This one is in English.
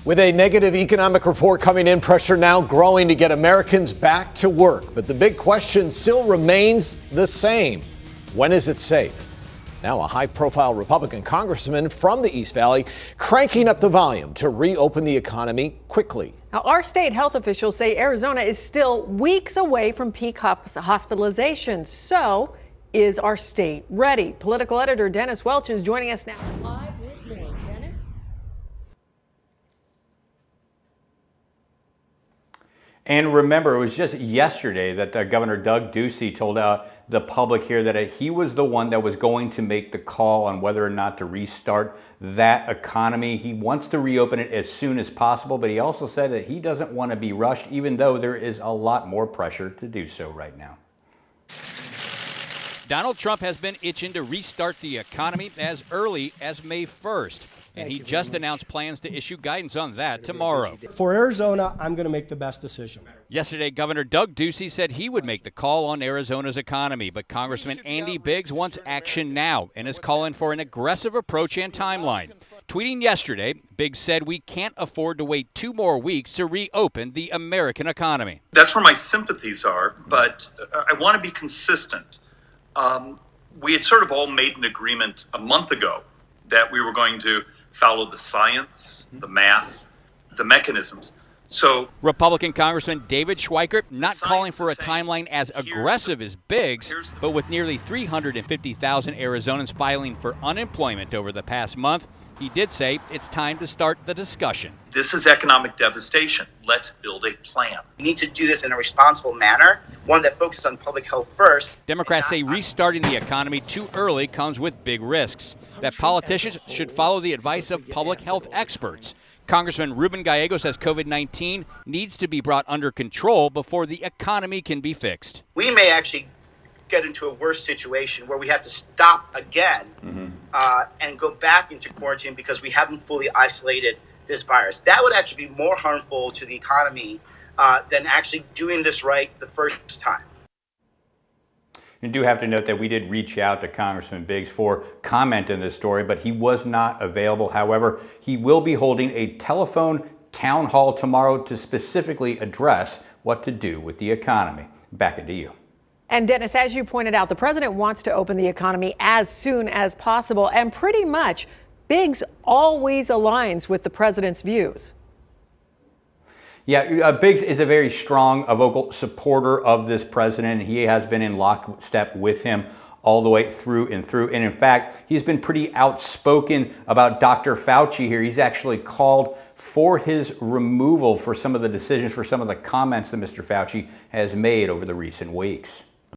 With a negative economic report coming in, pressure now growing to get Americans back to work. But the big question still remains the same. When is it safe? Now a high-profile Republican congressman from the East Valley cranking up the volume to reopen the economy quickly. Now, our state health officials say Arizona is still weeks away from peak hospitalizations. So is our state ready? Political editor Dennis Welch is joining us now live with more. Dennis? And remember, it was just yesterday that Governor Doug Ducey told out the public here that he was the one that was going to make the call on whether or not to restart that economy. He wants to reopen it as soon as possible, but he also said that he doesn't want to be rushed, even though there is a lot more pressure to do so right now. Donald Trump has been itching to restart the economy as early as May 1st. And he just announced plans to issue guidance on that tomorrow. For Arizona, I'm going to make the best decision. Yesterday, Governor Doug Ducey said he would make the call on Arizona's economy, but Congressman Andy Biggs wants action now and is calling for an aggressive approach and timeline. Tweeting yesterday, Biggs said we can't afford to wait 2 more weeks to reopen the American economy. That's where my sympathies are, but I want to be consistent. We had sort of all made an agreement a month ago that we were going to follow the science, the math, the mechanisms. So Republican Congressman David Schweikert not calling for a timeline as aggressive as Biggs, but with nearly 350,000 Arizonans filing for unemployment over the past month, he did say it's time to start the discussion. This is economic devastation. Let's build a plan. We need to do this in a responsible manner, one that focuses on public health first. Democrats say restarting the economy too early comes with big risks, that politicians should follow the advice of public health experts. Congressman Ruben Gallego says COVID-19 needs to be brought under control before the economy can be fixed. We may actually get into a worse situation where we have to stop again and go back into quarantine because we haven't fully isolated this virus. That would actually be more harmful to the economy than actually doing this right the first time. You do have to note that we did reach out to Congressman Biggs for comment in this story, but he was not available. However, he will be holding a telephone town hall tomorrow to specifically address what to do with the economy. Back into you. And Dennis, as you pointed out, the president wants to open the economy as soon as possible, and pretty much Biggs always aligns with the president's views. Yeah, Biggs is a very strong, vocal supporter of this president. He has been in lockstep with him all the way through and through. And in fact, he's been pretty outspoken about Dr. Fauci here. He's actually called for his removal for some of the decisions, for some of the comments that Mr. Fauci has made over the recent weeks.